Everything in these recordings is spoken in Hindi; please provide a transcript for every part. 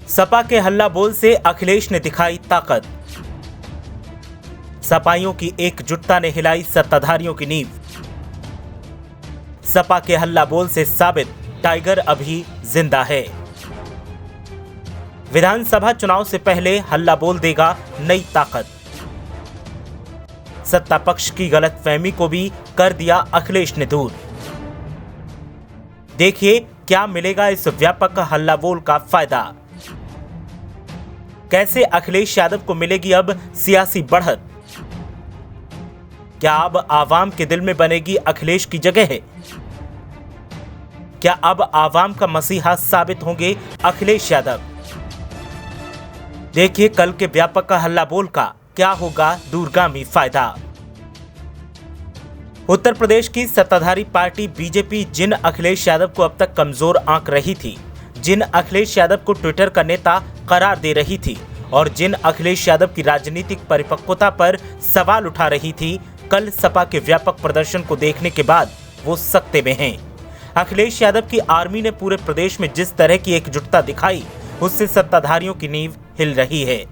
सपा के हल्ला बोल से अखिलेश ने दिखाई ताकत। सपाइयों की एकजुटता ने हिलाई सत्ताधारियों की नींव। सपा के हल्ला बोल से साबित टाइगर अभी जिंदा है। विधानसभा चुनाव से पहले हल्ला बोल देगा नई ताकत। सत्ता पक्ष की गलतफहमी को भी कर दिया अखिलेश ने दूर। देखिए क्या मिलेगा इस व्यापक हल्ला बोल का फायदा। कैसे अखिलेश यादव को मिलेगी अब सियासी बढ़त। क्या अब आवाम के दिल में बनेगी अखिलेश की जगह है। क्या अब आवाम का मसीहा साबित होंगे अखिलेश यादव। देखिए कल के व्यापक हल्ला बोल का क्या होगा दूरगामी फायदा। उत्तर प्रदेश की सत्ताधारी पार्टी बीजेपी जिन अखिलेश यादव को अब तक कमजोर आंक रही थी, जिन अखिलेश यादव को ट्विटर का नेता करार दे रही थी और जिन अखिलेश यादव की राजनीतिक परिपक्वता पर सवाल उठा रही थी, कल सपा के व्यापक प्रदर्शन को देखने के बाद वो सकते में हैं। अखिलेश यादव की आर्मी ने पूरे प्रदेश में जिस तरह की एकजुटता दिखाई, उससे सत्ताधारियों की नींव हिल रही है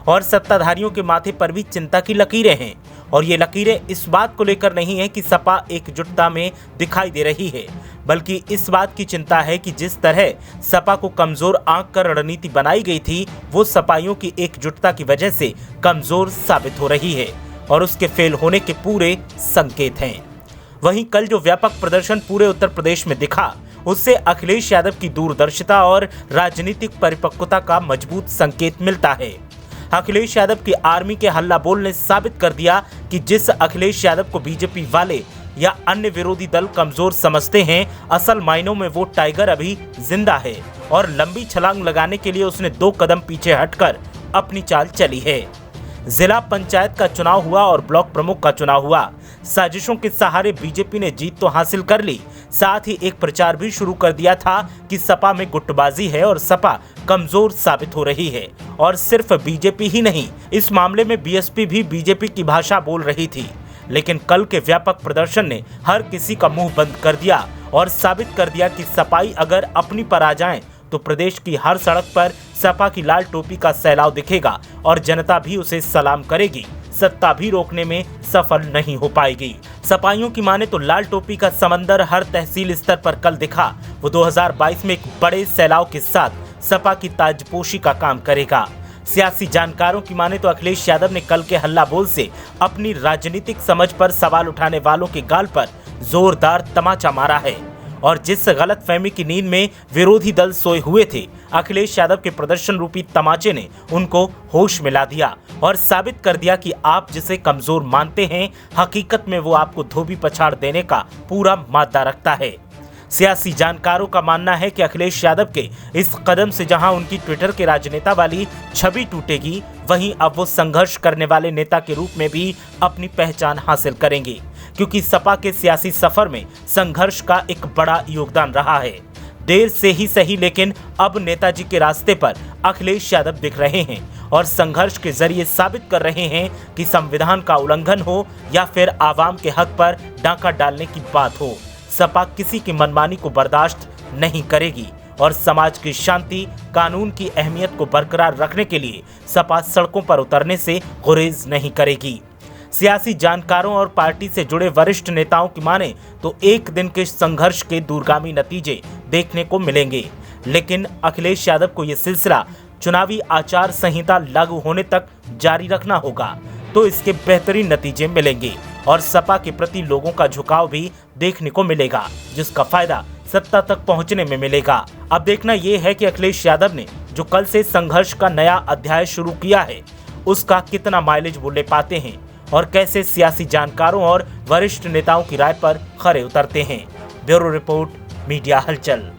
और सत्ताधारियों के माथे पर भी चिंता की लकीरें हैं। और ये लकीरें इस बात को लेकर नहीं है कि सपा एकजुटता में दिखाई दे रही है, बल्कि इस बात की चिंता है कि जिस तरह सपा को कमजोर आंक कर रणनीति बनाई गई थी, वो सपाइयों की एकजुटता की वजह से कमजोर साबित हो रही है और उसके फेल होने के पूरे संकेत हैं। वहीं कल जो व्यापक प्रदर्शन पूरे उत्तर प्रदेश में दिखा, उससे अखिलेश यादव की दूरदर्शिता और राजनीतिक परिपक्वता का मजबूत संकेत मिलता है। अखिलेश यादव की आर्मी के हल्ला बोल ने साबित कर दिया कि जिस अखिलेश यादव को बीजेपी वाले या अन्य विरोधी दल कमजोर समझते हैं, असल मायनों में वो टाइगर अभी जिंदा है और लंबी छलांग लगाने के लिए उसने 2 कदम पीछे हटकर अपनी चाल चली है। जिला पंचायत का चुनाव हुआ और ब्लॉक प्रमुख का चुनाव हुआ। साजिशों के सहारे बीजेपी ने जीत तो हासिल कर ली, साथ ही एक प्रचार भी शुरू कर दिया था कि सपा में गुटबाजी है और सपा कमजोर साबित हो रही है। और सिर्फ बीजेपी ही नहीं, इस मामले में बीएसपी भी बीजेपी की भाषा बोल रही थी। लेकिन कल के व्यापक प्रदर्शन ने हर किसी का मुंह बंद कर दिया और साबित कर दिया कि सपाई अगर अपनी पर आ जाएं तो प्रदेश की हर सड़क पर सपा की लाल टोपी का सैलाव दिखेगा और जनता भी उसे सलाम करेगी। सत्ता भी रोकने में सफल नहीं हो पाएगी। सपाइयों की माने तो लाल टोपी का समंदर हर तहसील स्तर पर कल दिखा। वो 2022 में एक बड़े सैलाव के साथ सपा की ताजपोशी का काम करेगा। सियासी जानकारों की माने तो अखिलेश यादव ने कल के हल्ला बोल से अपनी राजनीतिक समझ पर सवाल उठाने वालों के गाल पर जोरदार तमाचा मारा है और जिस गलतफहमी की नींद में विरोधी दल सोए हुए थे, अखिलेश यादव के प्रदर्शन रूपी तमाचे ने उनको होश में ला दिया और साबित कर दिया कि आप जिसे कमजोर मानते हैं, हकीकत में वो आपको धोबी पछाड़ देने का पूरा मादा रखता है। सियासी जानकारों का मानना है कि अखिलेश यादव के इस कदम से जहां उनकी ट्विटर के राजनेता वाली छवि टूटेगी, वहीं अब वो संघर्ष करने वाले नेता के रूप में भी अपनी पहचान हासिल करेंगे, क्योंकि सपा के सियासी सफर में संघर्ष का एक बड़ा योगदान रहा है। देर से ही सही, लेकिन अब नेताजी के रास्ते पर अखिलेश यादव दिख रहे हैं और संघर्ष के जरिए साबित कर रहे हैं कि संविधान का उल्लंघन हो या फिर आवाम के हक पर डाका डालने की बात हो, सपा किसी की मनमानी को बर्दाश्त नहीं करेगी और समाज की शांति, कानून की अहमियत को बरकरार रखने के लिए सपा सड़कों पर उतरने से गुरेज नहीं करेगी। सियासी जानकारों और पार्टी से जुड़े वरिष्ठ नेताओं की माने तो एक दिन के संघर्ष के दूरगामी नतीजे देखने को मिलेंगे, लेकिन अखिलेश यादव को यह सिलसिला चुनावी आचार संहिता लागू होने तक जारी रखना होगा, तो इसके बेहतरीन नतीजे मिलेंगे और सपा के प्रति लोगों का झुकाव भी देखने को मिलेगा, जिसका फायदा सत्ता तक पहुंचने में मिलेगा। अब देखना यह है कि अखिलेश यादव ने जो कल से संघर्ष का नया अध्याय शुरू किया है, उसका कितना माइलेज वो ले पाते हैं और कैसे सियासी जानकारों और वरिष्ठ नेताओं की राय पर खरे उतरते हैं। ब्यूरो रिपोर्ट, मीडिया हलचल।